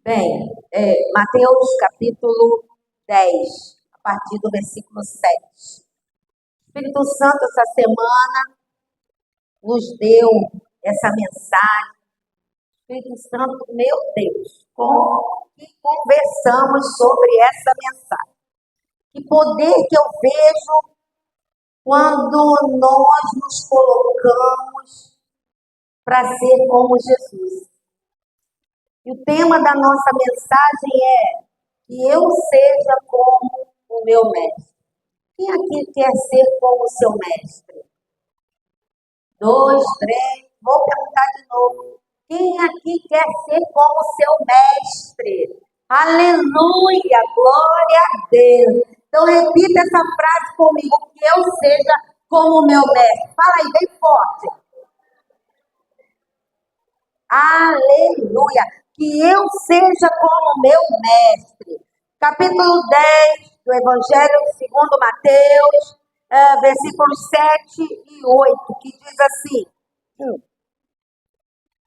Bem, Mateus capítulo 10, a partir do versículo 7. O Espírito Santo, essa semana, nos deu essa mensagem. O Espírito Santo, meu Deus, como que conversamos sobre essa mensagem? Que poder que eu vejo quando nós nos colocamos para ser como Jesus. E o tema da nossa mensagem é que eu seja como o meu mestre. Quem aqui quer ser como o seu mestre? 2, 3, vou perguntar de novo. Quem aqui quer ser como o seu mestre? Aleluia, glória a Deus. Então repita essa frase comigo, que eu seja como o meu mestre. Fala aí bem forte. Aleluia. Que eu seja como meu mestre. Capítulo 10 do Evangelho segundo Mateus, versículos 7 e 8, que diz assim: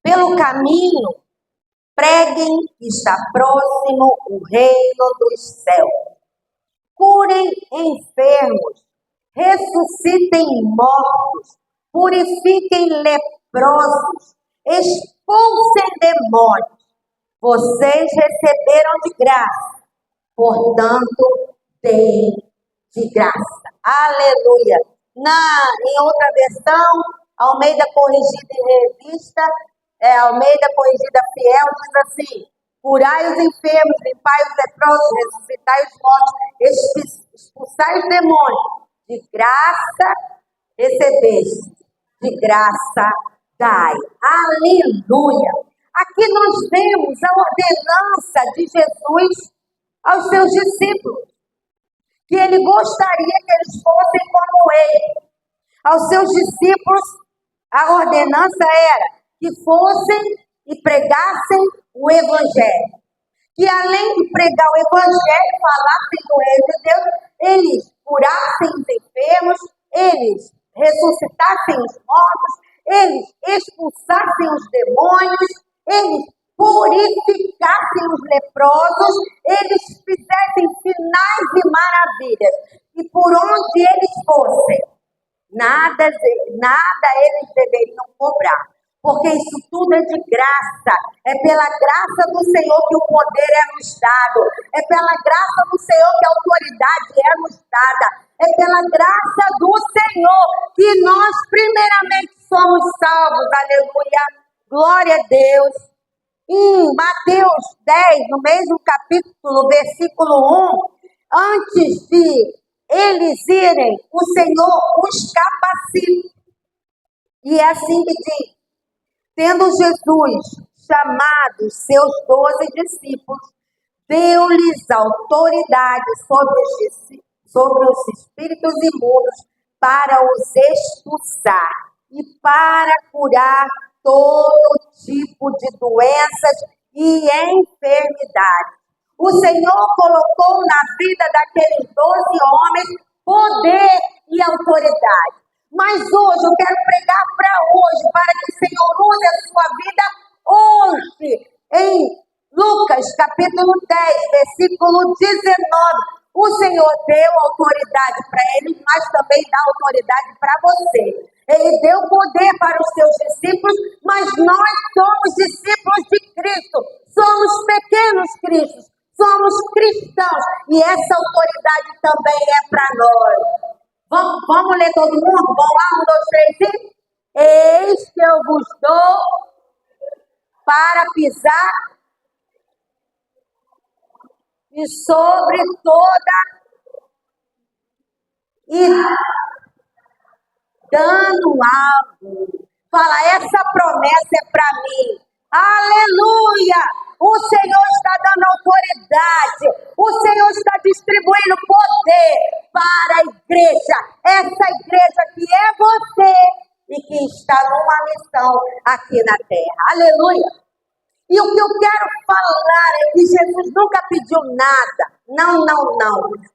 pelo caminho, preguem que está próximo o reino dos céus. Curem enfermos, ressuscitem mortos, purifiquem leprosos, expulsem demônios. Vocês receberam de graça, portanto, deem de graça. Aleluia. Em outra versão, Almeida Corrigida em Revista, Almeida Corrigida Fiel, diz assim: curai os enfermos, limpai os leprosos, ressuscitai os mortos, expulsai os demônios. De graça recebeste, de graça dai. Aleluia. Aqui nós vemos a ordenança de Jesus aos seus discípulos, que ele gostaria que eles fossem como ele. Aos seus discípulos, a ordenança era que fossem e pregassem o Evangelho. Que além de pregar o Evangelho, falassem do reino de Deus, eles curassem os enfermos, eles ressuscitassem os mortos, eles expulsassem os demônios, eles purificassem os leprosos, eles fizessem sinais e maravilhas. E por onde eles fossem, nada eles deveriam cobrar. Porque isso tudo é de graça. É pela graça do Senhor que o poder é nos dado. É pela graça do Senhor que a autoridade é nos dada. É pela graça do Senhor que nós primeiramente somos salvos. Aleluia. Glória a Deus. Em Mateus 10, no mesmo capítulo, versículo 1, antes de eles irem, o Senhor os capacita. E é assim que diz: tendo Jesus chamado seus 12 discípulos, deu-lhes autoridade sobre os espíritos imundos para os expulsar e para curar todo tipo de doenças e enfermidades. O Senhor colocou na vida daqueles 12 homens poder e autoridade. Mas hoje eu quero pregar para hoje, para que o Senhor use a sua vida hoje. Em Lucas capítulo 10, versículo 19, o Senhor deu autoridade para eles, mas também dá autoridade para você. Ele deu poder para os seus discípulos, mas nós somos discípulos de Cristo. Somos pequenos cristos, somos cristãos. E essa autoridade também é para nós. Vamos ler todo mundo? Vamos lá, 1, 2, 3, e... eis que eu vos dou para pisar e sobre toda e dando algo. Fala, essa promessa é para mim. Aleluia! O Senhor está dando autoridade. O Senhor está distribuindo poder para a igreja. Essa igreja que é você e que está numa missão aqui na terra. Aleluia! E o que eu quero falar é que Jesus nunca pediu nada. Não.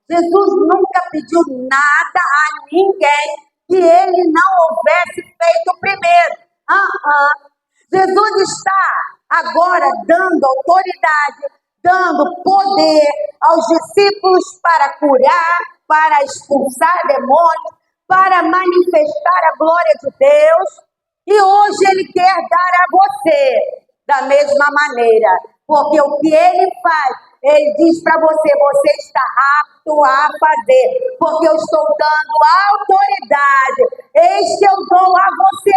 Jesus nunca pediu nada a ninguém que ele não houvesse feito primeiro. Jesus está agora dando autoridade, dando poder aos discípulos para curar, para expulsar demônios, para manifestar a glória de Deus. E hoje Ele quer dar a você da mesma maneira, porque o que Ele faz, Ele diz para você, você está apto a fazer, porque eu estou dando autoridade. Eis que eu dou a você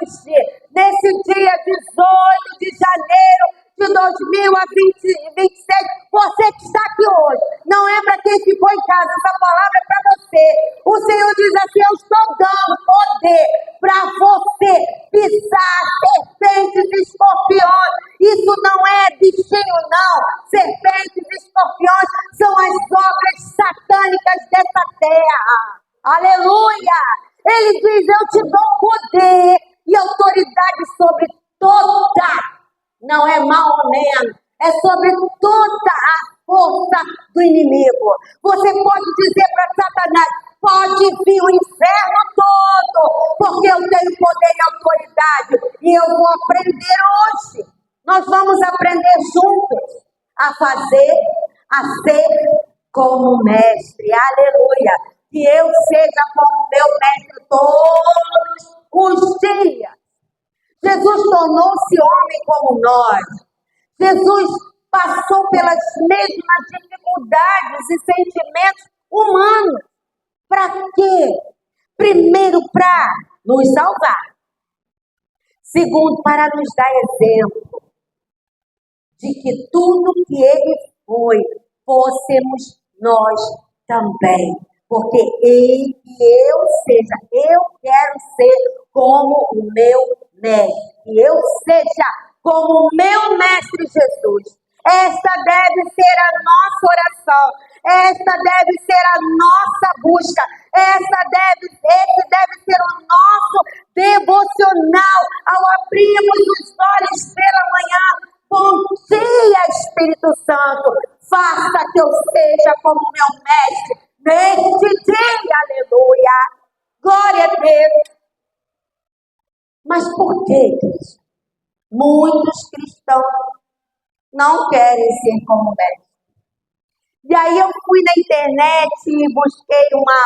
hoje, nesse dia 18 de janeiro de 2027, você que está aqui hoje, não é para quem ficou em casa, essa palavra é para você. O Senhor diz assim, eu estou dando poder para você pisar serpentes e escorpiões. Isso não é bichinho não, serpentes e escorpiões são as obras satânicas dessa terra. Aleluia! Ele diz, eu te dou poder e autoridade sobre toda. Não é mal ou menos, é sobre toda a força do inimigo. Você pode dizer para Satanás, pode vir o inferno todo, porque eu tenho poder e autoridade, e eu vou aprender hoje. Nós vamos aprender juntos a fazer, a ser como mestre. Aleluia! Que eu seja como meu mestre todos os dias. Jesus tornou-se homem como nós. Jesus passou pelas mesmas dificuldades e sentimentos humanos. Para quê? Primeiro, para nos salvar. Segundo, para nos dar exemplo de que tudo que Ele foi, fôssemos nós também. Porque Ele que eu seja, eu quero ser como o meu mestre. Que eu seja como o meu mestre Jesus. Esta deve ser a nossa oração. Esta deve ser a nossa busca. Esse deve ser o nosso devocional. Ao abrirmos os olhos pela manhã. Bom dia, Espírito Santo. Faça que eu seja como o meu mestre. Neste dia, aleluia. Glória a Deus. Mas por que, Cristo? Muitos cristãos não querem ser como mestre. E aí eu fui na internet e busquei uma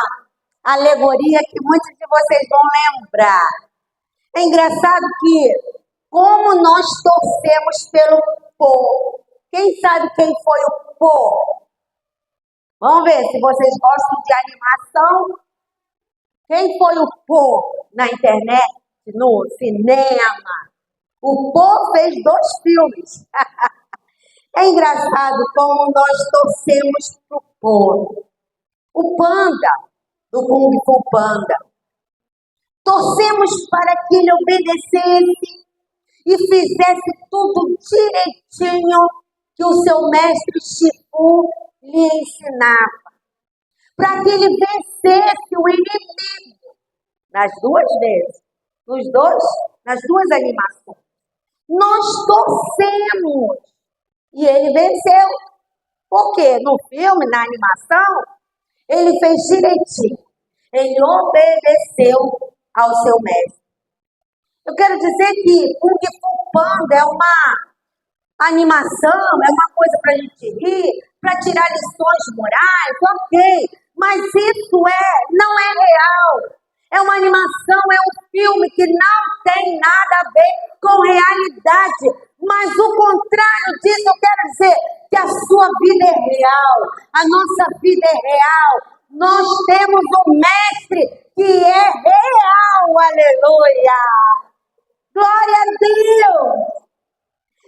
alegoria que muitos de vocês vão lembrar. É engraçado que, como nós torcemos pelo povo. Quem sabe quem foi o povo? Vamos ver se vocês gostam de animação. Quem foi o povo na internet, no cinema? O povo fez 2 filmes. É engraçado como nós torcemos para o povo. O Panda, do Kung Fu Panda. Torcemos para que ele obedecesse e fizesse tudo direitinho que o seu mestre Shifu lhe ensinava. Para que ele vencesse o inimigo. Nas 2 vezes. Nas 2 animações. Nós torcemos. E ele venceu. Porque no filme, na animação, ele fez direitinho. Ele obedeceu ao seu mestre. Eu quero dizer que Kung Fu Panda é uma animação, é uma coisa para a gente rir, para tirar lições morais, ok. Mas isso não é real. É uma animação, é um filme que não tem nada a ver com realidade. Mas o contrário disso, eu quero dizer que a sua vida é real, a nossa vida é real. Nós temos um mestre que é real, aleluia! Glória a Deus!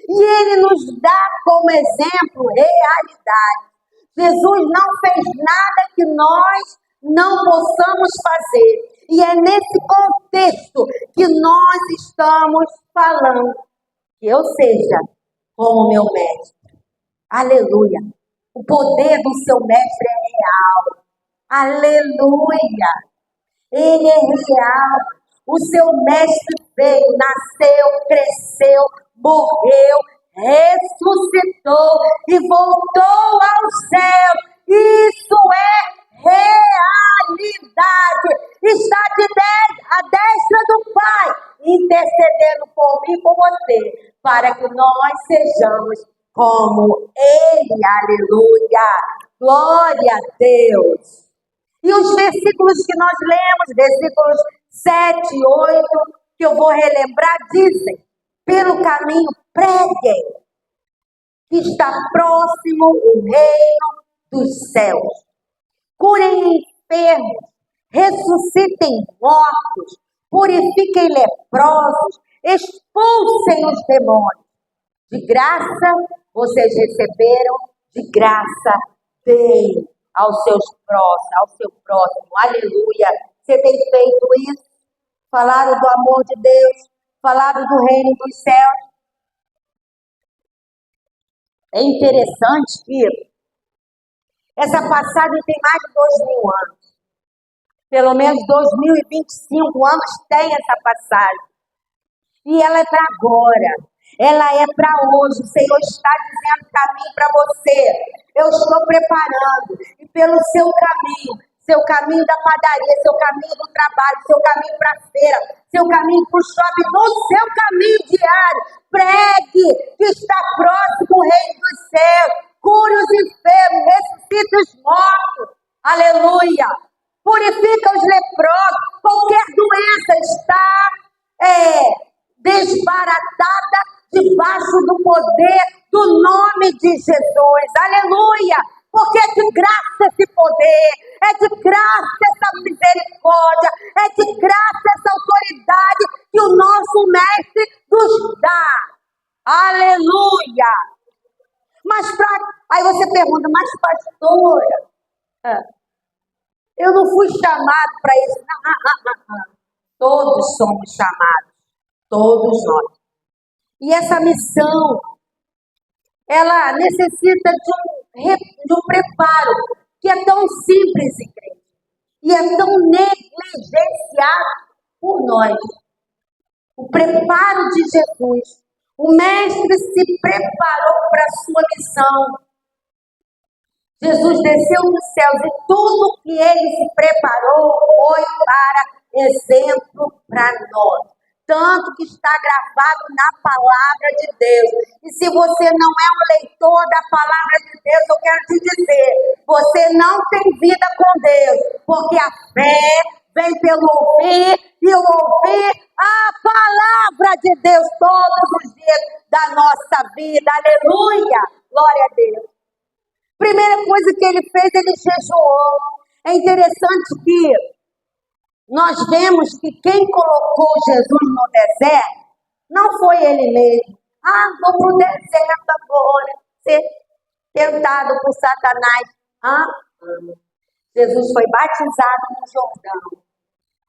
E ele nos dá como exemplo realidade. Jesus não fez nada que nós não possamos fazer. E é nesse contexto que nós estamos falando. Que eu seja como meu mestre. Aleluia. O poder do seu mestre é real. Aleluia. Ele é real. O seu mestre veio, nasceu, cresceu, morreu, ressuscitou e voltou ao céu. Isso é realidade. Está à destra do Pai, intercedendo por mim, por você. sejamos como Ele, aleluia, glória a Deus. E os versículos que nós lemos, versículos 7 e 8, que eu vou relembrar, dizem: pelo caminho preguem, que está próximo o reino dos céus. Curem enfermos, ressuscitem mortos, purifiquem leprosos, expulsem os demônios. De graça vocês receberam, de graça deem ao seu próximo. Aleluia. Você tem feito isso? Falado do amor de Deus, falado do reino dos céus. É interessante que essa passagem tem mais de 2000 anos. Pelo menos 2025 anos tem essa passagem. E ela é para agora. Ela é para hoje. O Senhor está dizendo caminho para você. Eu estou preparando. E pelo seu caminho da padaria, seu caminho do trabalho, seu caminho para a feira, seu caminho para o shopping, no seu caminho diário, pregue que está próximo o reino dos céus. Cure os enfermos, ressuscita os mortos. Aleluia. Purifica os leprosos. Qualquer doença está desbaratada debaixo do poder do nome de Jesus. Aleluia. Porque é de graça esse poder, é de graça essa misericórdia, é de graça essa autoridade que o nosso mestre nos dá. Aleluia. Aí você pergunta, mas pastora, eu não fui chamado para isso. Não. Todos somos chamados, todos nós. E essa missão, ela necessita de um preparo que é tão simples, igreja, e é tão negligenciado por nós. O preparo de Jesus. O mestre se preparou para a sua missão. Jesus desceu dos céus e tudo que ele se preparou foi para exemplo para nós. Tanto que está gravado na palavra de Deus. E se você não é um leitor da palavra de Deus, eu quero te dizer, você não tem vida com Deus, porque a fé vem pelo ouvir e o ouvir a palavra de Deus todos os dias da nossa vida. Aleluia! Glória a Deus. Primeira coisa que ele fez, ele jejuou. É interessante que nós vemos que quem colocou Jesus no deserto não foi ele mesmo. Vou para o deserto agora, ser tentado por Satanás. Jesus foi batizado no Jordão.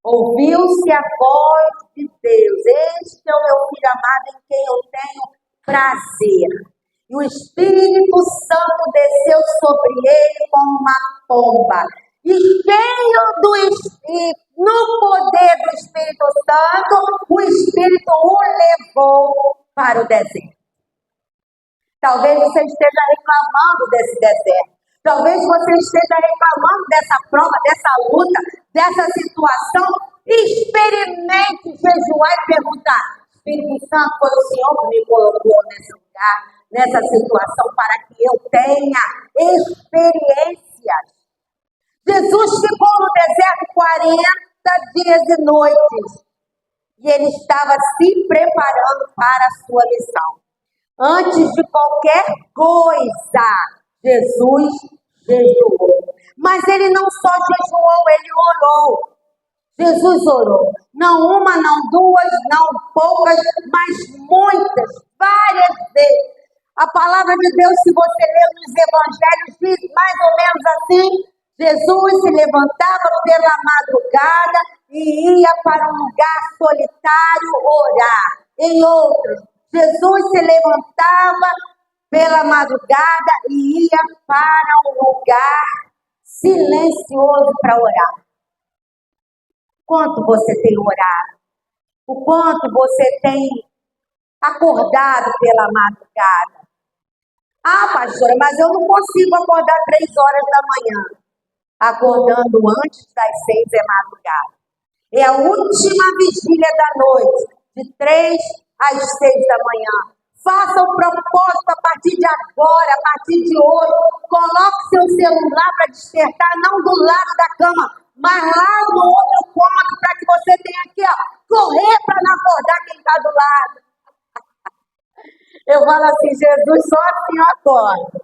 Ouviu-se a voz de Deus. Este é o meu filho amado em quem eu tenho prazer. E o Espírito Santo desceu sobre ele como uma pomba. E cheio do Espírito, no poder do Espírito Santo, o Espírito o levou para o deserto. Talvez você esteja reclamando desse deserto. Talvez você esteja reclamando dessa prova, dessa luta, dessa situação. Experimente jejuar e perguntar: Espírito Santo, foi o Senhor que me colocou nesse lugar, nessa situação, para que eu tenha experiências. Jesus ficou no deserto 40 dias e noites. E ele estava se preparando para a sua missão. Antes de qualquer coisa, Jesus jejuou. Mas ele não só jejuou, ele orou. Jesus orou. Não uma, não duas, não poucas, mas muitas, várias vezes. A palavra de Deus, se você ler nos evangelhos, diz mais ou menos assim: Jesus se levantava pela madrugada e ia para um lugar solitário orar. Em outros, Jesus se levantava pela madrugada e ia para um lugar silencioso para orar. Quanto você tem orado? O quanto você tem acordado pela madrugada? Pastora, mas eu não consigo acordar 3 horas da manhã. Acordando antes das 6 é madrugada. É a última vigília da noite, de 3 às 6 da manhã. Faça o propósito a partir de agora, a partir de hoje. Coloque seu celular para despertar, não do lado da cama, mas lá no outro cômodo, para que você tenha que correr para não acordar quem está do lado. Eu falo assim, Jesus, só assim eu acordo.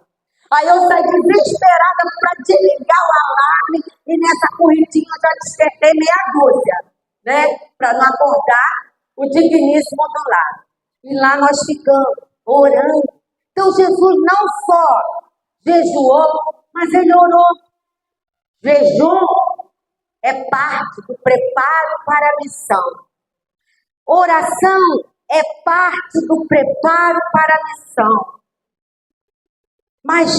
Aí eu saí desesperada para desligar o alarme e nessa corridinha eu já despertei meia dúzia, né? Para não acordar o digníssimo do lado. E lá nós ficamos orando. Então Jesus não só jejuou, mas ele orou. Jejum é parte do preparo para a missão. Oração é parte do preparo para a missão. Mas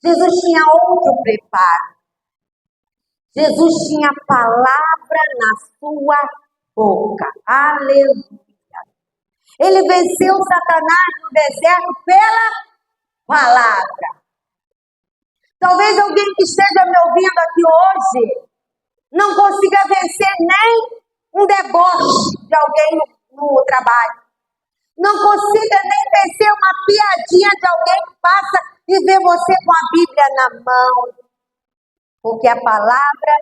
Jesus tinha outro preparo. Jesus tinha a palavra na sua boca. Aleluia. Ele venceu Satanás no deserto pela palavra. Talvez alguém que esteja me ouvindo aqui hoje não consiga vencer nem um deboche de alguém no trabalho. Não consiga nem vencer uma piadinha de alguém que passa e vê você com a Bíblia na mão. Porque a palavra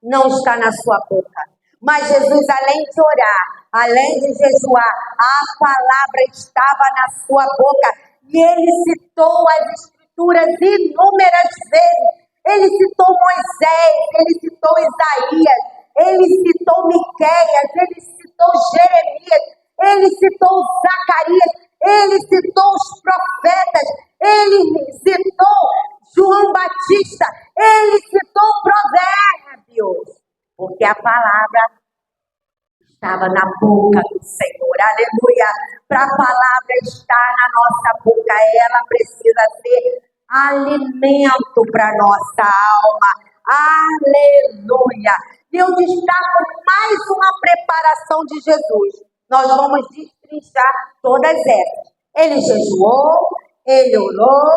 não está na sua boca. Mas Jesus, além de orar, além de jejuar, a palavra estava na sua boca. E ele citou as Escrituras inúmeras vezes. Ele citou Moisés, ele citou Isaías, ele citou Miqueias, ele citou Jeremias, ele citou Zacarias, ele citou os profetas, ele citou João Batista, ele citou Provérbios, porque a palavra estava na boca do Senhor. Aleluia! Para a palavra estar na nossa boca, ela precisa ser alimento para nossa alma. Aleluia! E eu destaco mais uma preparação de Jesus. Nós vamos destrinchar todas elas. Ele jejuou, ele orou,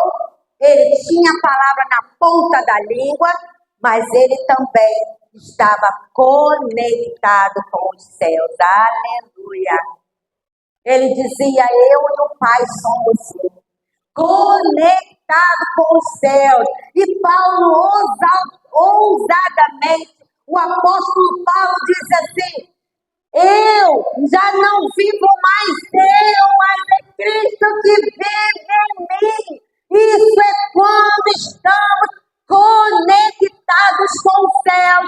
ele tinha a palavra na ponta da língua, mas ele também estava conectado com os céus. Aleluia! Ele dizia, eu e o Pai somos um. Conectado com os céus. E Paulo, ousadamente, o apóstolo Paulo diz assim, eu já não vivo mais eu, mas é Cristo que vive em mim. Isso é quando estamos conectados com o céu,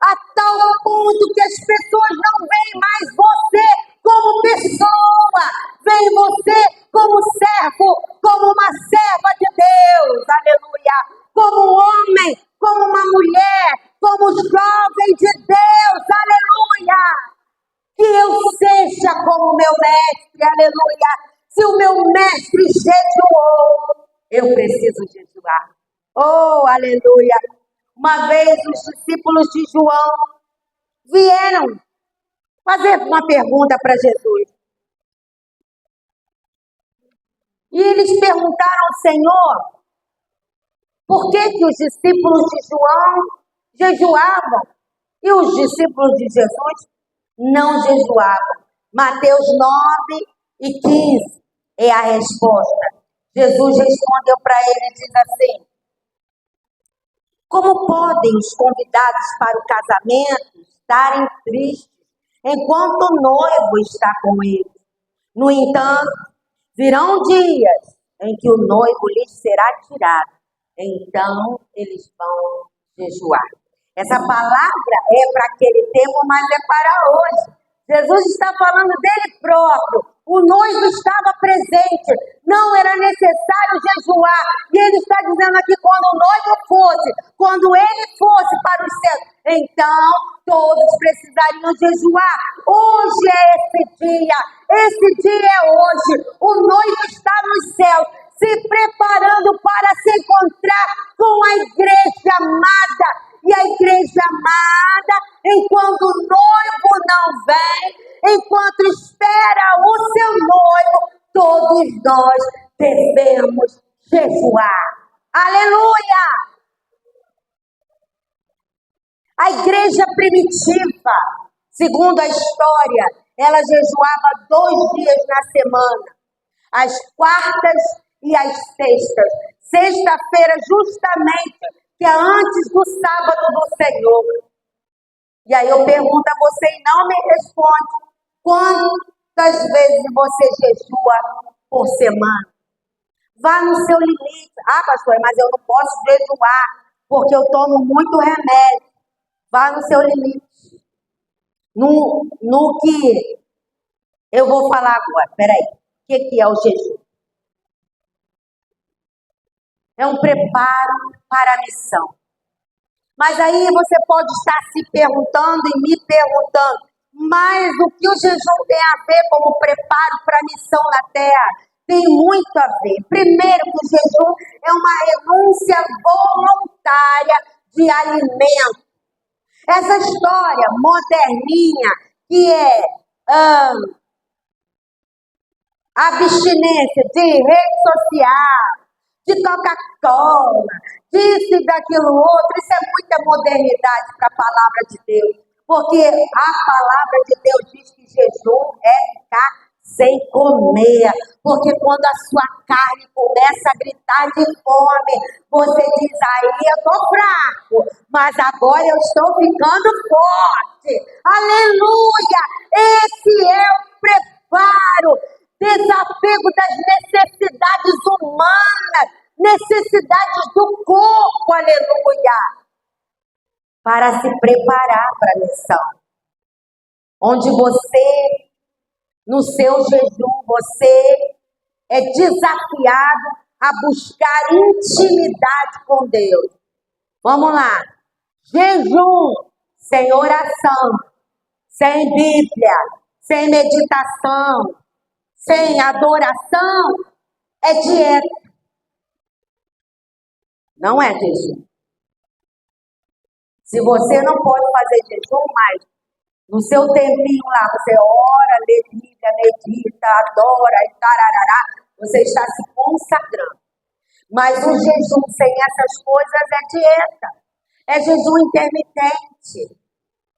a tal ponto que as pessoas não veem mais você como pessoa, veem você como servo, como uma serva de Deus, aleluia, como homem, como uma mulher, como jovem de Deus, aleluia. Que eu seja como meu mestre, aleluia. Se o meu mestre jejuou, eu preciso jejuar. Oh, aleluia. Uma vez os discípulos de João vieram fazer uma pergunta para Jesus. E eles perguntaram ao Senhor, por que os discípulos de João jejuavam e os discípulos de Jesus não jejuavam? Mateus 9:15 é a resposta. Jesus respondeu para ele e diz assim, como podem os convidados para o casamento estarem tristes enquanto o noivo está com eles? No entanto, virão dias em que o noivo lhes será tirado. Então, eles vão jejuar. Essa palavra é para aquele tempo, mas é para hoje. Jesus está falando dele próprio. O noivo estava presente. Não era necessário jejuar. E ele está dizendo aqui, quando o noivo fosse, quando ele fosse para os céus, então todos precisariam jejuar. Hoje é esse dia. Esse dia é hoje. O noivo está nos céus, se preparando para se encontrar com a igreja amada. E a igreja amada, enquanto o noivo não vem, enquanto espera o seu noivo, todos nós devemos jejuar. Aleluia! A igreja primitiva, segundo a história, ela jejuava 2 dias na semana. As quartas e as sextas. Sexta-feira, justamente, que é antes do sábado do Senhor. E aí eu pergunto a você e não me responde. Quantas vezes você jejua por semana? Vá no seu limite. Ah, pastor, mas eu não posso jejuar porque eu tomo muito remédio. Vá no seu limite. No que eu vou falar agora. Peraí. O que é o jejum? É um preparo para a missão. Mas aí você pode estar se perguntando e me perguntando, mas o que o jejum tem a ver com o preparo para a missão na terra? Tem muito a ver. Primeiro, que o jejum é uma renúncia voluntária de alimento. Essa história moderninha, que é abstinência de rede social, de Coca-Cola, disso e daquilo outro, isso é muita modernidade para a palavra de Deus. Porque a palavra de Deus diz que jejum é ficar sem comer. Porque quando a sua carne começa a gritar de fome, você diz, aí eu estou fraco, mas agora eu estou ficando forte. Aleluia! Esse é o preparo. Desapego das necessidades humanas, necessidades do corpo, aleluia, para se preparar para a missão. Onde você, no seu jejum, você é desafiado a buscar intimidade com Deus. Vamos lá. Jejum sem oração, sem Bíblia, sem meditação, sem adoração, é dieta. Não é jejum. Se você não pode fazer jejum, mas no seu tempinho lá, você ora, lê Bíblia, medita, adora e tararará, você está se consagrando. Mas o jejum sem essas coisas é dieta. É jejum intermitente.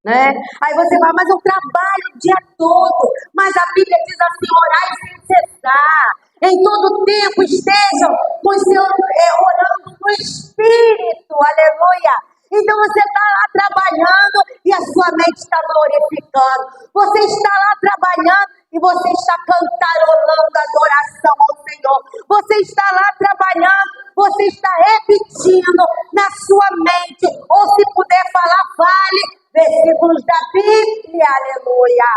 Né? Aí você vai, mas eu trabalho o dia todo. Mas a Bíblia diz assim, orai sem cessar. Em todo tempo estejam orando no Espírito, aleluia. Então você está lá trabalhando e a sua mente está glorificando. Você está lá trabalhando e você está cantarolando adoração ao Senhor. Você está lá trabalhando, você está repetindo na sua mente. Ou se puder falar, fale versículos da Bíblia, aleluia.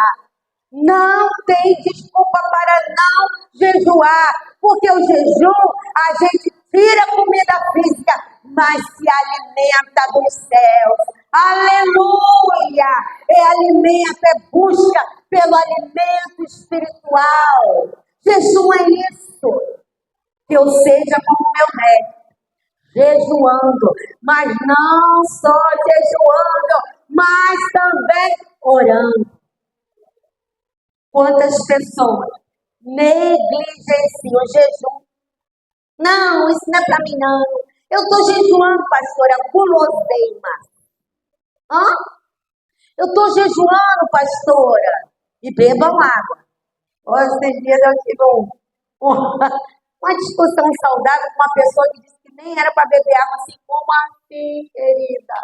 Não tem desculpa para não jejuar, porque o jejum, a gente tira comida física, mas se alimenta dos céus. Aleluia! É alimento, é busca pelo alimento espiritual. Jejum é isso. Que eu seja como meu mestre, jejuando, mas não só jejuando, mas também orando. Quantas pessoas negligenciam o jejum? Não, isso não é para mim não. Eu estou jejuando, pastora, guloseima. Eu estou jejuando, pastora. E bebam água. Hoje, esses dias eu tive uma discussão saudável com uma pessoa que disse que nem era para beber água. Assim, como assim, querida?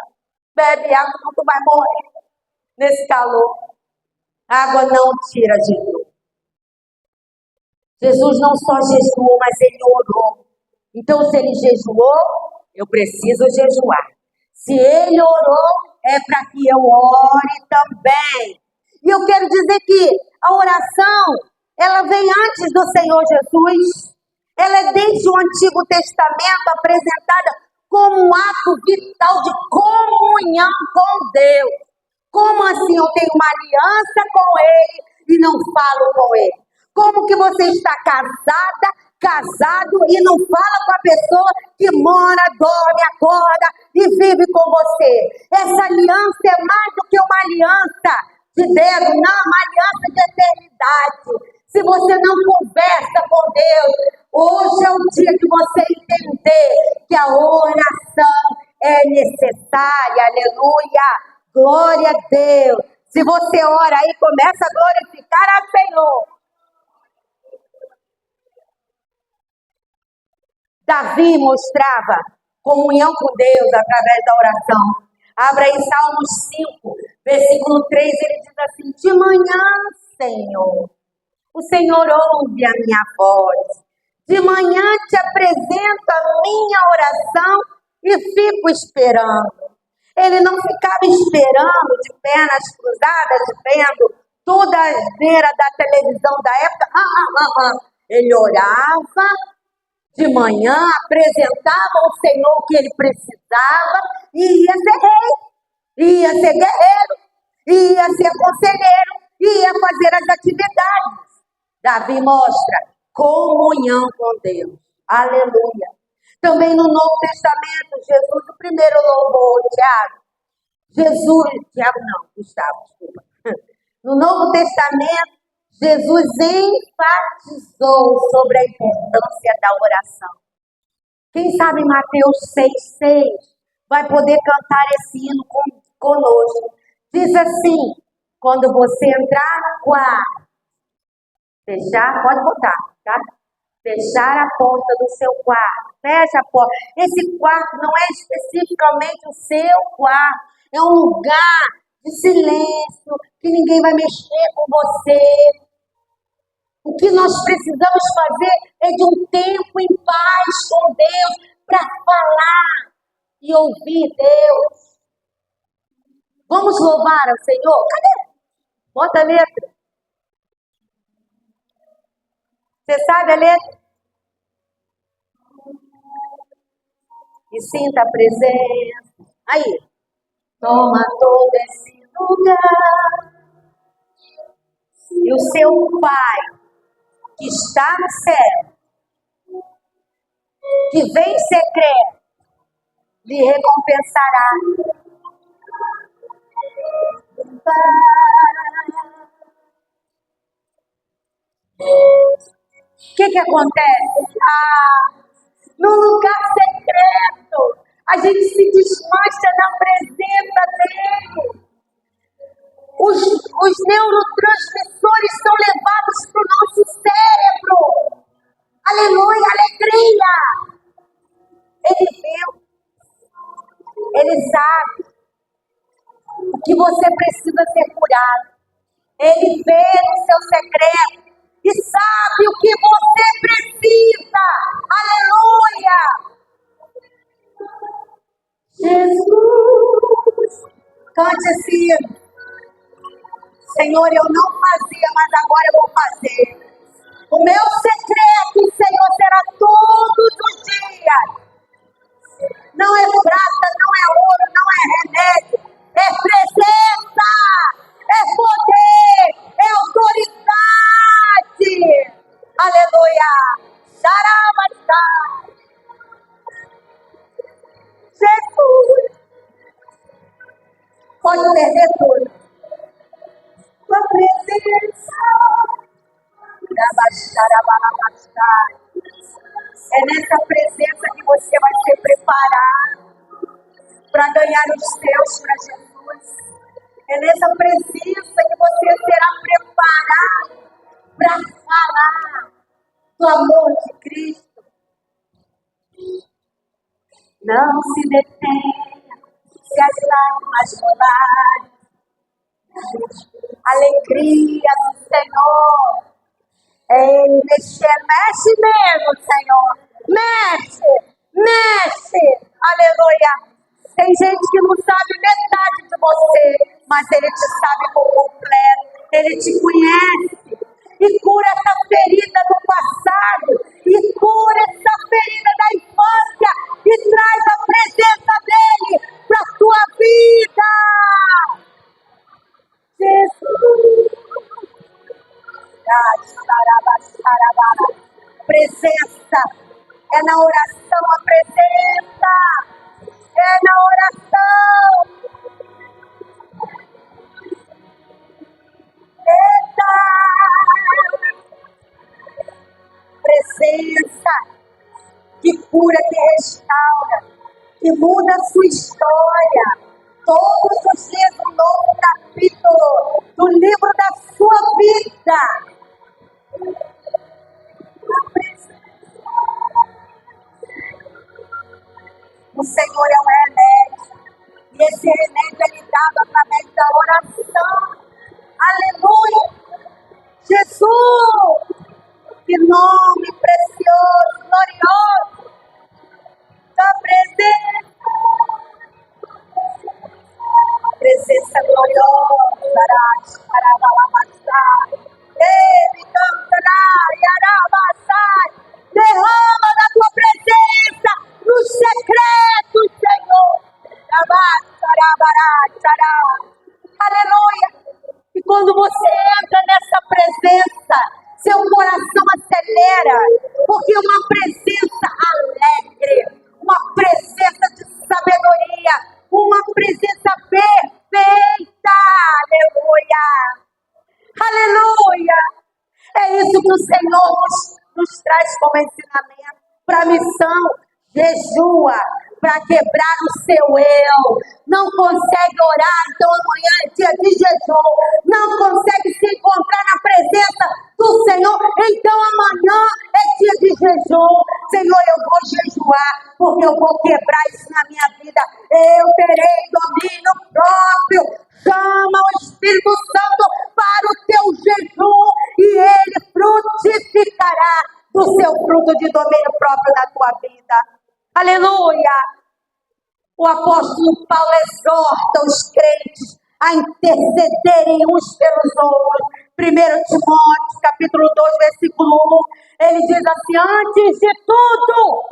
Bebe água, não tu vai morrer nesse calor. Água não tira jejum. Jesus não só jejuou, mas ele orou. Então, se ele jejuou, eu preciso jejuar. Se ele orou, é para que eu ore também. E eu quero dizer que a oração, ela vem antes do Senhor Jesus. Ela é desde o Antigo Testamento apresentada como um ato vital de comunhão com Deus. Como assim eu tenho uma aliança com Ele e não falo com Ele? Como que você está casado e não fala com a pessoa que mora, dorme, acorda e vive com você? Essa aliança é mais do que uma aliança de dedo, não, uma aliança de eternidade. Se você não conversa com Deus, hoje é o dia de você entender que a oração é necessária, aleluia. Glória a Deus. Se você ora aí, começa a glorificar a Senhor. Davi mostrava comunhão com Deus através da oração. Abra aí Salmos 5, versículo 3, ele diz assim: de manhã, Senhor, o Senhor ouve a minha voz. De manhã te apresento a minha oração e fico esperando. Ele não ficava esperando de pernas cruzadas, vendo toda a asneira da televisão da época. Ele orava de manhã, apresentava ao Senhor o que ele precisava e ia ser rei, ia ser guerreiro, ia ser conselheiro, ia fazer as atividades. Davi mostra comunhão com Deus. Aleluia. Também no Novo Testamento, Jesus, o primeiro louvor, Tiago não, Gustavo, desculpa. No Novo Testamento, Jesus enfatizou sobre a importância da oração. Quem sabe Mateus 6,6 vai poder cantar esse hino conosco. Diz assim: quando você entrar no quarto, fechar, pode botar, tá? Fechar a porta do seu quarto. Fecha a porta. Esse quarto não é especificamente o seu quarto. É um lugar de silêncio, que ninguém vai mexer com você. O que nós precisamos fazer é de um tempo em paz com Deus para falar e ouvir Deus. Vamos louvar ao Senhor? Cadê? Bota a letra. Você sabe a letra? E sinta a presença. Aí. Toma todo esse lugar. E o seu Pai, que está no céu, que vem secreto, lhe recompensará. O que acontece? No lugar secreto, a gente se desmancha na presença dele. Os neurotransmissores são levados para o nosso cérebro. Aleluia, alegria. Ele viu. Ele sabe o que você precisa ser curado. Ele vê no seu secreto e sabe o que você precisa. Aleluia. Jesus. Cante esse hino. Senhor, eu não fazia, mas agora eu vou fazer. O meu secreto, Senhor, será todos os dias. Não é prata, não é ouro, não é remédio. É presença, é poder, é autoridade. Aleluia. Xaramachá. Jesus. Pode perder tudo. Tua presença. É nessa presença que você vai ser preparado para ganhar os seus para Jesus. É nessa presença que você será preparado para falar do amor de Cristo. Não se detenha se as lágrimas rolarem. Alegria do Senhor. Ei, mexe mesmo, Senhor. Mexe. Aleluia. Tem gente que não sabe metade de você, mas Ele te sabe por completo. Ele te conhece. E cura essa ferida do passado. E cura essa ferida da infância. E traz a presença dEle para a tua vida. Jesus. Presença. É na oração a presença. É na oração. Eita! Presença que cura, que restaura, que muda a sua história. Todos os dias um novo capítulo do livro da sua vida. O Senhor é um remédio. E esse remédio é lhe dado através da oração. Aleluia! Jesus! Que nome precioso, glorioso! Da presença gloriosa, ele cantará, derrama da tua presença nos secretos, Senhor. Aleluia. E quando você entra nessa presença, seu coração acelera, porque uma presença alegre, uma presença de sabedoria, uma presença perfeita. Aleluia. Aleluia. É isso que o Senhor nos traz como ensinamento para a missão. Jejua para quebrar o seu eu. Não consegue orar, então amanhã é dia de jejum. Não consegue se encontrar na presença do Senhor, então amanhã é dia de jejum. Senhor, eu vou jejuar, porque eu vou quebrar isso na minha vida. Eu terei domínio próprio. Chama o Espírito Santo para o teu jejum e ele frutificará do seu fruto de domínio próprio na tua vida. Aleluia! O apóstolo Paulo exorta os crentes a intercederem uns pelos outros. 1 Timóteo, capítulo 2, versículo 1, ele diz assim: antes de tudo,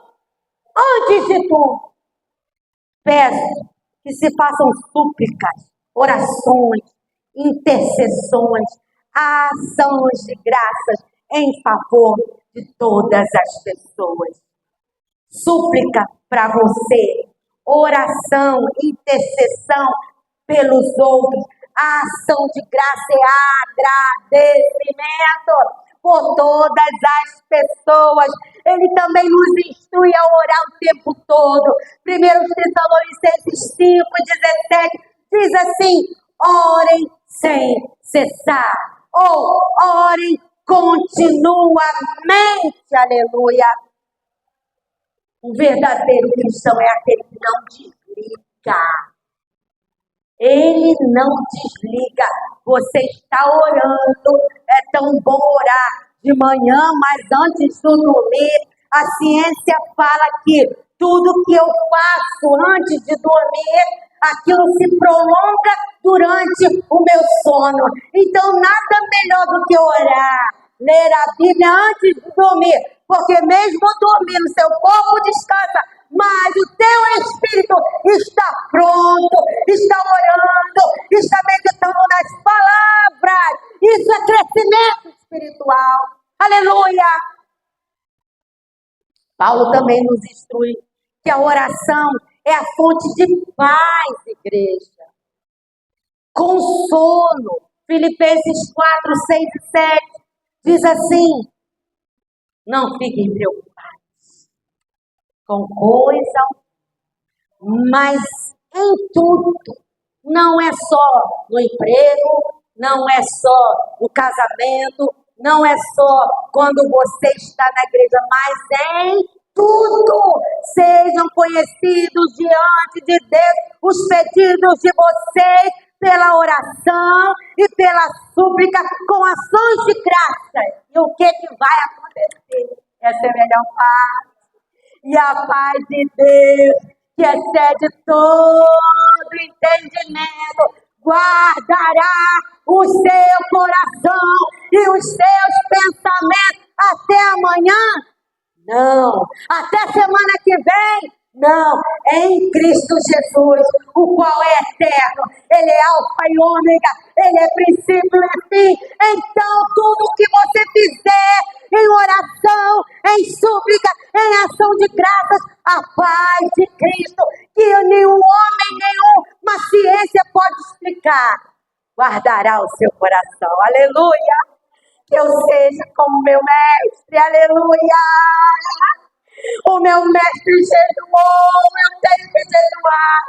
peço que se façam súplicas, orações, intercessões, ações de graças em favor de todas as pessoas. Súplica para você, oração, intercessão pelos outros, a ação de graça e agradecimento por todas as pessoas. Ele também nos instrui a orar o tempo todo. 1 Tessalonicenses 5:17 diz assim: orem sem cessar, ou orem continuamente. Aleluia. Um verdadeiro cristão é aquele que não desliga. Ele não desliga. Você está orando. É tão bom orar de manhã, mas antes de dormir. A ciência fala que tudo que eu faço antes de dormir, aquilo se prolonga durante o meu sono. Então, nada melhor do que orar, ler a Bíblia antes de dormir. Porque mesmo dormindo, seu corpo descansa, mas o teu espírito está pronto, está orando, está meditando nas palavras. Isso é crescimento espiritual. Aleluia! Paulo também nos instrui que a oração é a fonte de paz, igreja. Consolo. Filipenses 4, 6 e 7 diz assim: não fiquem preocupados com coisa, mas em tudo. Não é só no emprego, não é só no casamento, não é só quando você está na igreja, mas em tudo. Sejam conhecidos diante de Deus os pedidos de vocês pela oração e pela súplica com ações de graça. E o que vai acontecer? Essa é a melhor parte. E a paz de Deus, que excede todo entendimento, guardará o seu coração e os seus pensamentos até amanhã? Não. Até semana que vem? Não. Em Cristo Jesus, o qual é eterno. Ele é alfa e ômega. Ele é princípio e fim. Então, tudo que você fizer em oração, em súplica, em ação de graças, a paz de Cristo, que nenhum homem, nenhuma ciência pode explicar, guardará o seu coração. Aleluia! Que eu seja como meu mestre. Aleluia! O meu mestre jejuou, eu tenho que jejuar.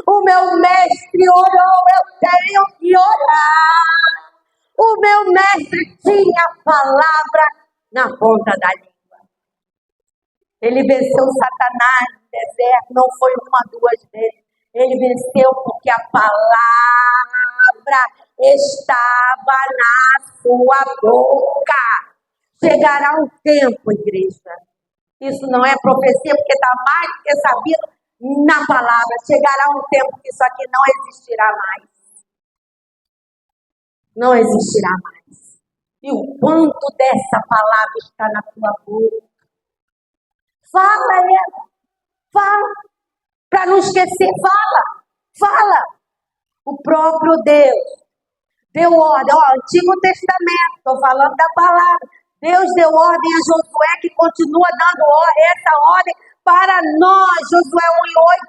O meu mestre orou, eu tenho que orar. O meu mestre tinha a palavra na ponta da língua. Ele venceu Satanás no deserto, não foi uma, duas vezes. Ele venceu porque a palavra estava na sua boca. Chegará um tempo, igreja. Isso não é profecia, porque está mais do que sabido na palavra. Chegará um tempo que isso aqui não existirá mais. Não existirá mais. E o quanto dessa palavra está na tua boca? Fala ela. Fala. Para não esquecer, fala. O próprio Deus deu ordem, Antigo Testamento, estou falando da palavra. Deus deu ordem a Josué, que continua dando essa ordem para nós. Josué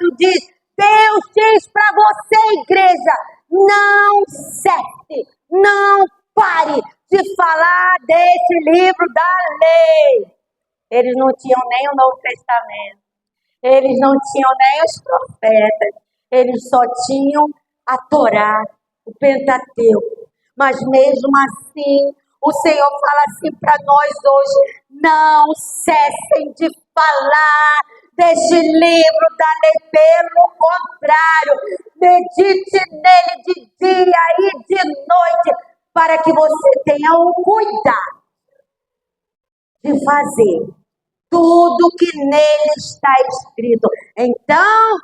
1:8 diz: Deus diz para você, igreja, não cesse, não pare de falar desse livro da lei. Eles não tinham nem o Novo Testamento. Eles não tinham nem os profetas, eles só tinham a Torá, o Pentateuco. Mas mesmo assim, o Senhor fala assim para nós hoje: não cessem de falar deste livro da lei, pelo contrário, medite nele de dia e de noite, para que você tenha o cuidado de fazer tudo que nele está escrito. Então,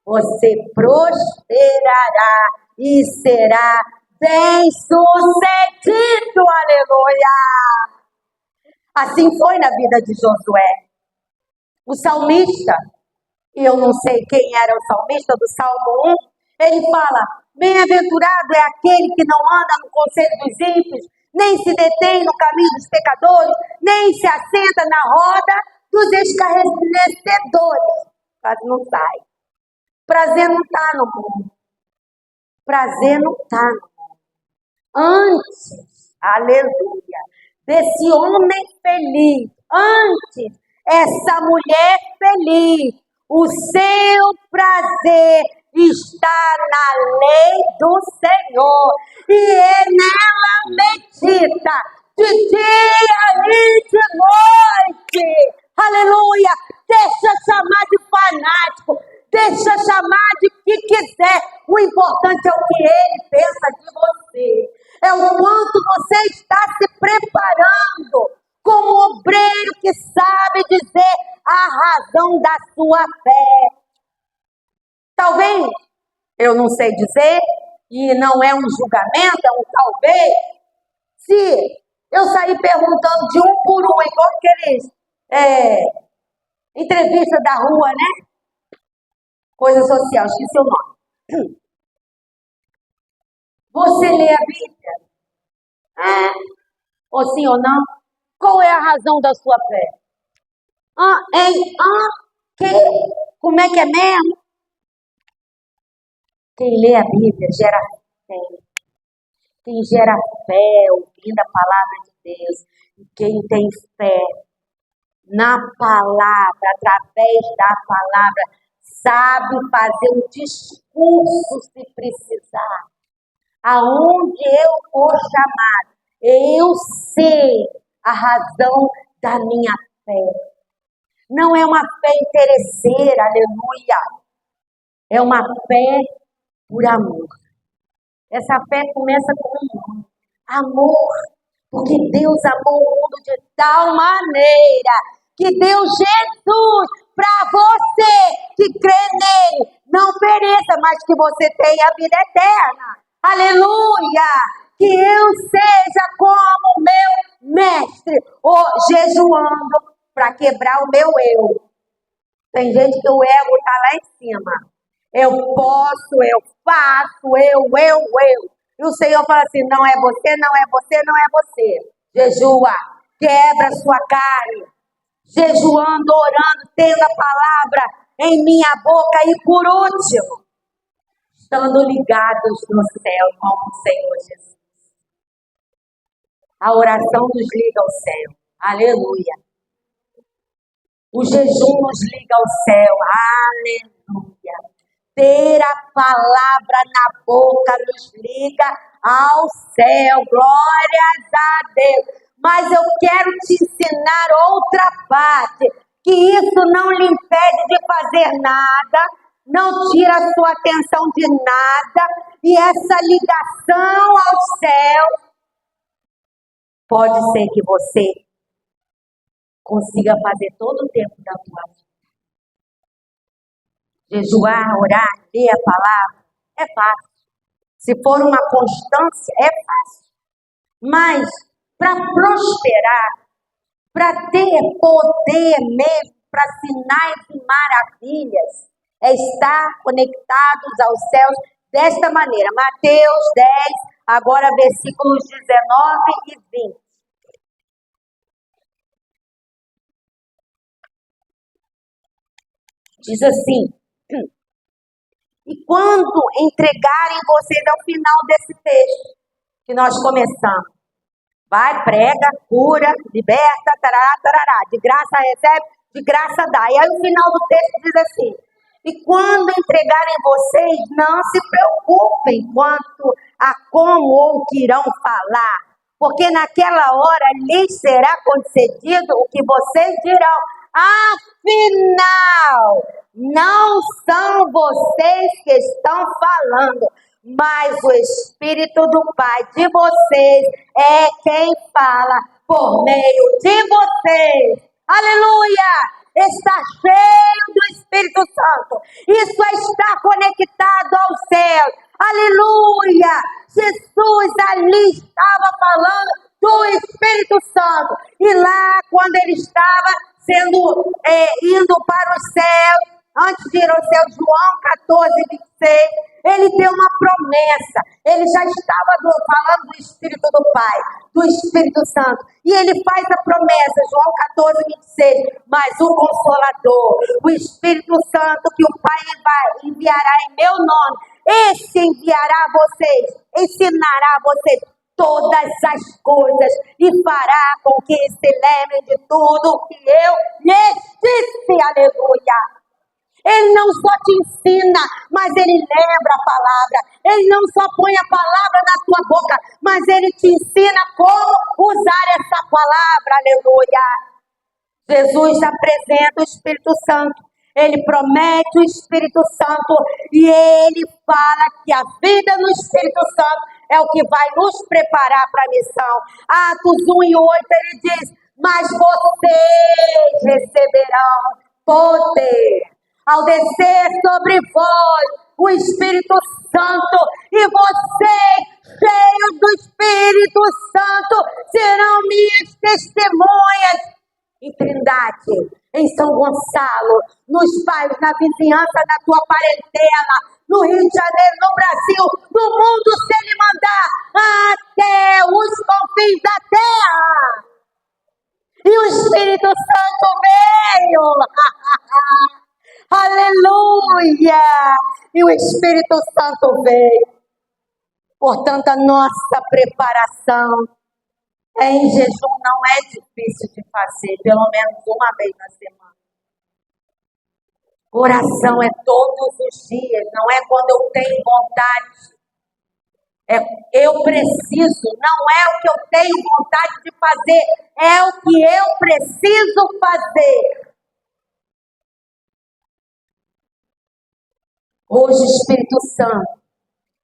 você prosperará e será bem-sucedido. Aleluia! Assim foi na vida de Josué. O salmista, e eu não sei quem era o salmista do Salmo 1, ele fala: bem-aventurado é aquele que não anda no conselho dos ímpios, nem se detém no caminho dos pecadores, nem se assenta na roda dos escarnecedores. Quase não sai. Prazer não está no mundo. Prazer não está no mundo. Antes, aleluia, desse homem feliz, antes, essa mulher feliz, o seu prazer está na lei do Senhor, e nela medita de dia e de noite. Aleluia! Deixa chamar de fanático, deixa chamar de que quiser. O importante é o que ele pensa de você. É o quanto você está se preparando como obreiro que sabe dizer a razão da sua fé. Talvez, eu não sei dizer, e não é um julgamento, é um talvez, se eu sair perguntando de um por um, igual aqueles entrevista da rua, né? Coisa social, esqueci o nome. Você lê a Bíblia? Ou sim ou não? Qual é a razão da sua fé? Como é que é mesmo? Quem lê a Bíblia gera fé. Quem gera fé, ouvindo a palavra de Deus. E quem tem fé na palavra, através da palavra, sabe fazer um discurso se precisar. Aonde eu for chamado, eu sei a razão da minha fé. Não é uma fé interesseira, aleluia. É uma fé por amor. Essa fé começa com amor, porque Deus amou o mundo de tal maneira que deu Jesus para você que crê nele, não pereça, mas que você tenha a vida eterna. Aleluia! Que eu seja como meu mestre, jejuando para quebrar o meu eu. Tem gente que o ego está lá em cima. Eu posso, eu faço, eu. E o Senhor fala assim: não é você, não é você, não é você. Jejua, quebra a sua carne. Jejuando, orando, tendo a palavra em minha boca. E por último, estando ligados no céu com o Senhor Jesus. A oração nos liga ao céu. Aleluia. O jejum nos liga ao céu. Aleluia. Ter a palavra na boca nos liga ao céu. Glórias a Deus. Mas eu quero te ensinar outra parte, que isso não lhe impede de fazer nada, não tira a sua atenção de nada, e essa ligação ao céu pode ser que você consiga fazer todo o tempo da tua vida. Jejuar, orar, ler a palavra, é fácil. Se for uma constância, é fácil. Mas para prosperar, para ter poder mesmo, para sinais e maravilhas, é estar conectados aos céus desta maneira. Mateus 10, agora versículos 19 e 20. Diz assim: e quando entregarem vocês ao final desse texto que nós começamos, vai, prega, cura, liberta, tarará, tarará, de graça recebe, de graça dá. E aí o final do texto diz assim: e quando entregarem vocês, não se preocupem quanto a como ou o que irão falar, porque naquela hora lhes será concedido o que vocês dirão. Afinal, não são vocês que estão falando, mas o Espírito do Pai de vocês é quem fala por meio de vocês. Aleluia! Está cheio do Espírito Santo. Isso é estar conectado ao céu. Aleluia! Jesus ali estava falando do Espírito Santo. E lá, quando ele estava indo para o céu, antes de ir ao céu, João 14, 26, ele deu uma promessa. Ele já estava falando do Espírito do Pai, do Espírito Santo. E ele faz a promessa, João 14, 26. Mas o Consolador, o Espírito Santo que o Pai enviará em meu nome, esse enviará a vocês, ensinará a vocês todas as coisas e fará com que se lembrem de tudo o que eu lhes disse. Aleluia! Ele não só te ensina, mas ele lembra a palavra. Ele não só põe a palavra na tua boca, mas ele te ensina como usar essa palavra. Aleluia! Jesus apresenta o Espírito Santo. Ele promete o Espírito Santo e ele fala que a vida no Espírito Santo é o que vai nos preparar para a missão. Atos 1 e 8 ele diz: mas vocês receberão poder ao descer sobre vós o Espírito Santo, e vocês, cheios do Espírito Santo, serão minhas testemunhas em Trindade, em São Gonçalo, nos bairros, na vizinhança da tua parentela, no Rio de Janeiro, no Brasil, no mundo, se ele mandar, até os confins da terra. E o Espírito Santo veio. Aleluia! E o Espírito Santo veio. Portanto, a nossa preparação em jejum não é difícil de fazer, pelo menos uma vez na semana. Oração é todos os dias, não é quando eu tenho vontade. Eu preciso, não é o que eu tenho vontade de fazer, é o que eu preciso fazer. Hoje o Espírito Santo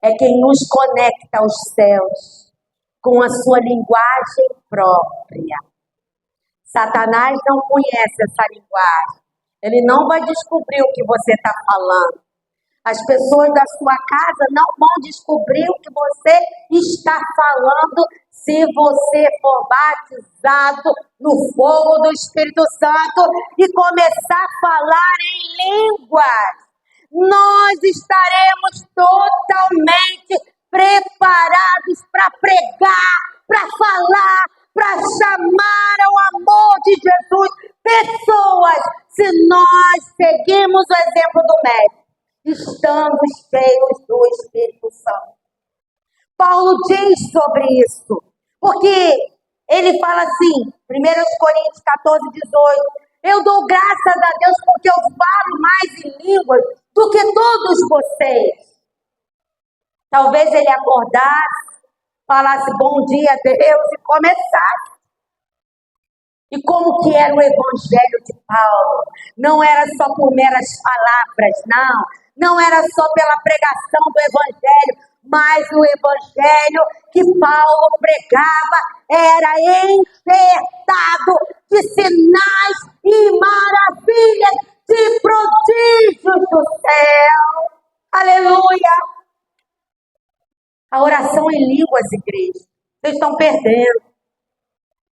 é quem nos conecta aos céus com a sua linguagem própria. Satanás não conhece essa linguagem. Ele não vai descobrir o que você está falando. As pessoas da sua casa não vão descobrir o que você está falando se você for batizado no fogo do Espírito Santo e começar a falar em línguas. Nós estaremos totalmente preparados para pregar, para falar, para chamar ao amor de Jesus pessoas, se nós seguirmos o exemplo do Mestre. Estamos cheios do Espírito Santo. Paulo diz sobre isso, porque ele fala assim, 1 Coríntios 14, 18, eu dou graças a Deus porque eu falo mais em línguas do que todos vocês. Talvez ele acordasse, falasse bom dia a Deus e começasse. E como que era o evangelho de Paulo? Não era só por meras palavras, não. Não era só pela pregação do evangelho, mas o evangelho que Paulo pregava era enxertado de sinais e maravilhas, de prodígios do céu. Aleluia! A oração em línguas, igreja, vocês estão perdendo.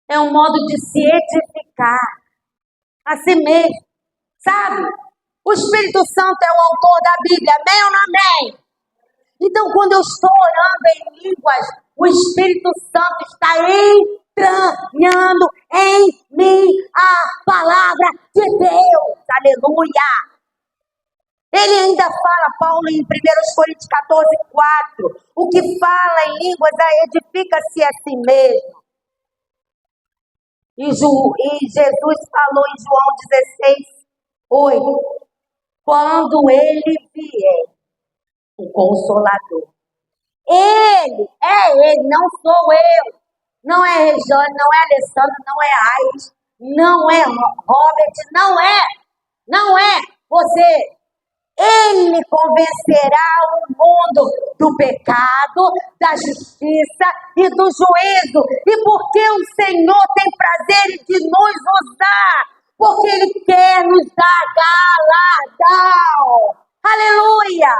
É um modo de se edificar a si mesmo, sabe? O Espírito Santo é o autor da Bíblia, amém ou não amém? Então, quando eu estou orando em línguas, o Espírito Santo está entranhando em mim a palavra de Deus, aleluia! Ele ainda fala, Paulo, em 1 Coríntios 14:4, o que fala em línguas edifica-se a si mesmo. E Jesus falou em João 16:8, quando ele vier, o Consolador. Ele, não sou eu. Não é Rejane, não é Alessandro, não é Aires, não é Robert, não é você. Ele convencerá o mundo do pecado, da justiça e do juízo. E porque o Senhor tem prazer de nos usar, porque Ele quer nos dar galardão. Aleluia!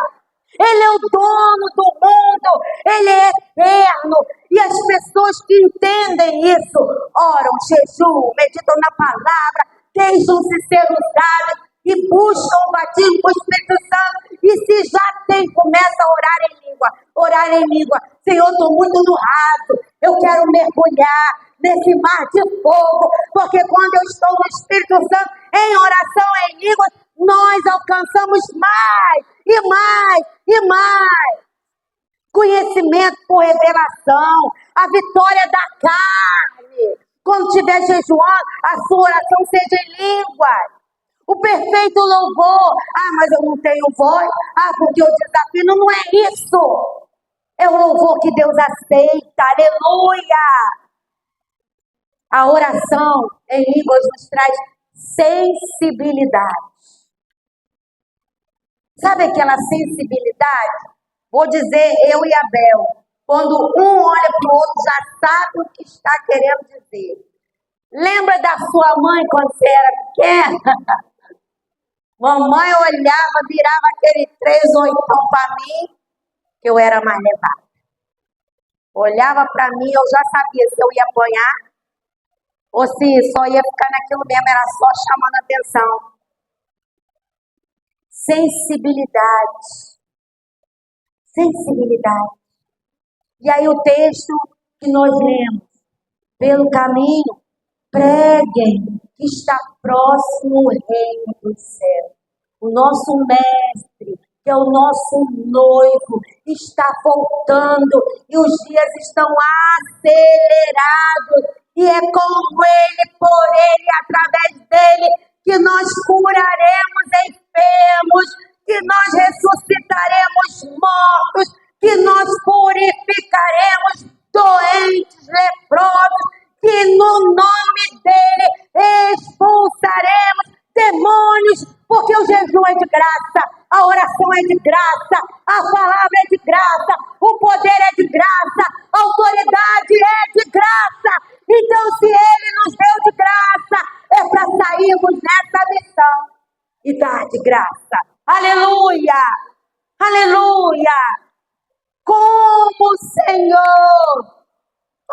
Ele é o dono do mundo, Ele é eterno. E as pessoas que entendem isso, oram, jejuam, meditam na palavra, deixam-se ser usadas e buscam o batismo com o Espírito Santo. E se já tem, começa a orar em língua. Orar em língua. Senhor, estou muito no raso. Eu quero mergulhar nesse mar de fogo. Porque quando eu estou no Espírito Santo, em oração em língua, nós alcançamos mais e mais e mais. Conhecimento por revelação. A vitória da carne. Quando estiver jejuando, a sua oração seja em língua. O perfeito louvor. Mas eu não tenho voz. Porque eu desafino. Não é isso. É o louvor que Deus aceita. Aleluia. A oração em línguas nos traz sensibilidade. Sabe aquela sensibilidade? Vou dizer eu e Abel. Quando um olha para o outro, já sabe o que está querendo dizer. Lembra da sua mãe quando você era pequena? Mamãe olhava, virava aquele 3 oitão para mim, que eu era mais levada. Olhava para mim, eu já sabia se eu ia apanhar ou se só ia ficar naquilo mesmo, era só chamando a atenção. Sensibilidade. Sensibilidade. E aí o texto que nós lemos, pelo caminho, preguem que está próximo o reino do céu. O nosso mestre, que é o nosso noivo, está voltando e os dias estão acelerados. E é com ele, por ele, através dele, que nós curaremos enfermos, que nós ressuscitaremos mortos, que nós purificaremos doentes, leprosos, que no nome dele expulsaremos demônios, porque o jejum é de graça, a oração é de graça, a palavra é de graça, o poder é de graça, a autoridade é de graça. Então, se ele nos deu de graça, é para sairmos nessa missão e dar de graça. Aleluia! Aleluia! Como, Senhor,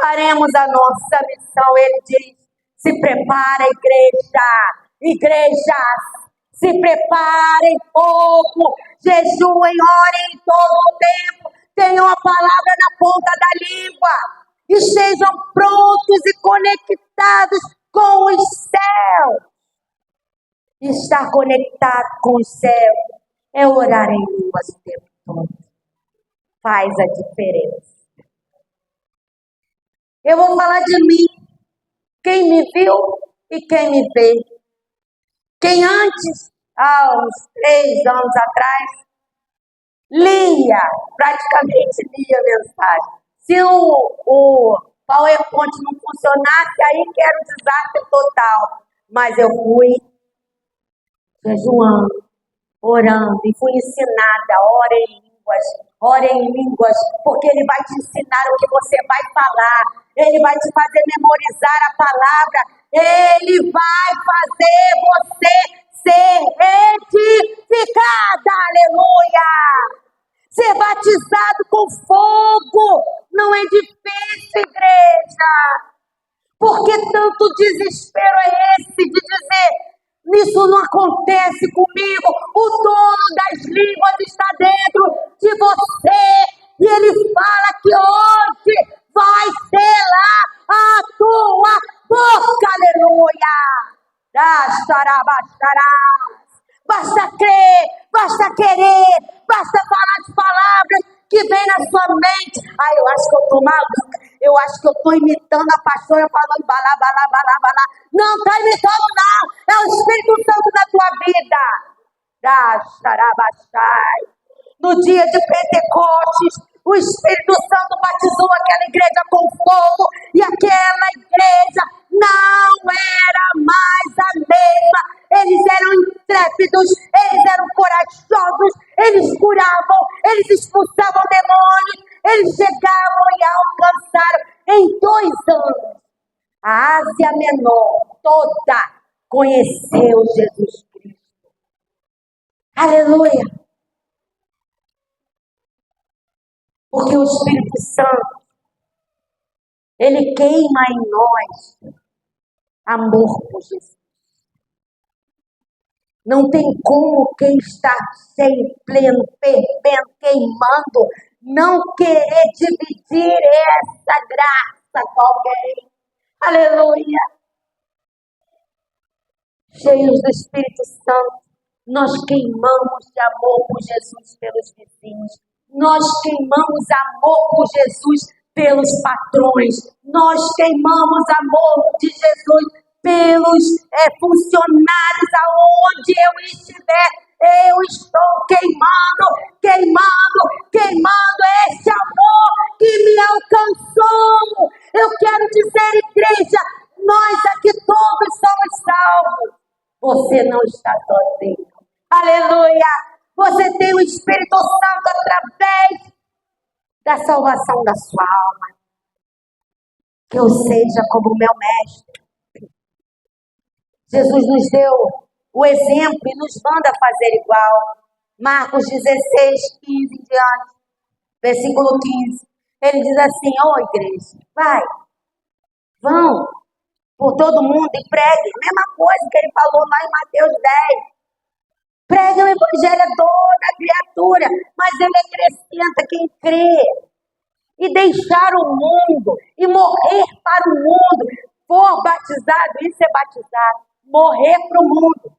faremos a nossa missão? Ele diz, se prepara, igrejas, se preparem, povo, jejuem, orem todo o tempo, tenham a palavra na ponta da língua e estejam prontos e conectados com os céus. Estar conectado com os céus é orar em línguas o tempo todo. Faz a diferença. Eu vou falar de mim. Quem me viu e quem me vê. Quem antes, há uns 3 anos atrás, praticamente lia a mensagem. Se o PowerPoint não funcionasse, aí que era um desastre total. Mas eu fui jejuando, orando e fui ensinada, ora em línguas, porque ele vai te ensinar o que você vai falar, ele vai te fazer memorizar a palavra, ele vai fazer você ser edificada, aleluia! Ser batizado com fogo não é difícil, igreja. Porque tanto desespero é esse de dizer, isso não acontece comigo, o dono das línguas está dentro de você, e ele fala que hoje vai ser lá a tua boca, aleluia! Basta crer, basta querer, basta falar as palavras que vem na sua mente. Eu acho que eu estou maluca, eu acho que eu estou imitando a pastora falando balá, balá, balá, balá. Não está imitando, não, é o Espírito Santo da tua vida. No dia de Pentecostes, o Espírito Santo batizou aquela igreja com fogo, e aquela igreja não era mais a mesma. Eles eram intrépidos, eles eram corajosos, eles curavam, eles expulsavam demônios, eles chegavam e alcançaram em 2 anos. A Ásia Menor toda conheceu Jesus Cristo. Aleluia! Porque o Espírito Santo, ele queima em nós amor por Jesus. Não tem como quem está sem pleno, fervendo, queimando, não querer dividir essa graça com alguém. Aleluia! Cheios do Espírito Santo, nós queimamos de amor por Jesus pelos vizinhos. Nós queimamos amor por Jesus pelos patrões. Nós queimamos amor de Jesus pelos funcionários aonde eu estiver. Eu estou queimando esse amor que me alcançou. Eu quero dizer, igreja, nós aqui todos somos salvos. Você não está sozinho. Aleluia! Você tem o Espírito Santo através da salvação da sua alma. Que eu seja como o meu mestre. Jesus nos deu o exemplo e nos manda fazer igual. Marcos 16, 15 em diante, versículo 15. Ele diz assim, igreja, vai, vão por todo mundo e pregue. Mesma coisa que ele falou lá em Mateus 10. Pregue o evangelho a toda criatura, mas ele acrescenta quem crê. E deixar o mundo, e morrer para o mundo, for batizado, isso é batizado, morrer para o mundo,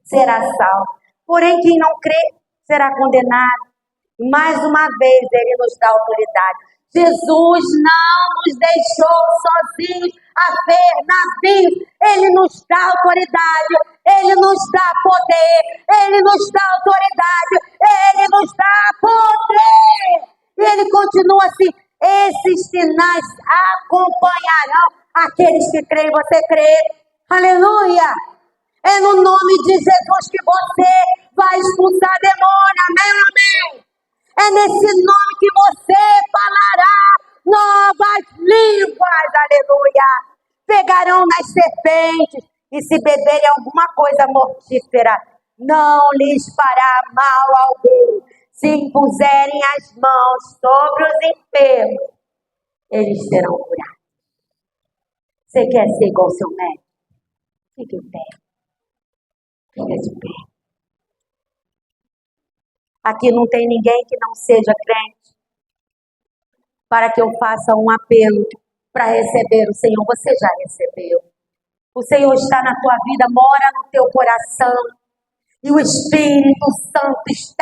será salvo. Porém, quem não crê, será condenado. Mais uma vez, ele nos dá autoridade. Jesus não nos deixou sozinhos a ver navios. Ele nos dá autoridade, ele nos dá poder, ele nos dá autoridade, ele nos dá poder. E ele continua assim, esses sinais acompanharão aqueles que creem. Você crê? Aleluia! É no nome de Jesus que você vai expulsar demônio, amém? É nesse nome que você falará novas línguas, aleluia. Pegarão nas serpentes e se beberem alguma coisa mortífera, não lhes fará mal algum. Se impuserem as mãos sobre os enfermos, eles serão curados. Você quer ser igual ao seu médico? Fique em pé. Fica de pé. Aqui não tem ninguém que não seja crente. Para que eu faça um apelo para receber o Senhor. Você já recebeu. O Senhor está na tua vida, mora no teu coração. E o Espírito Santo está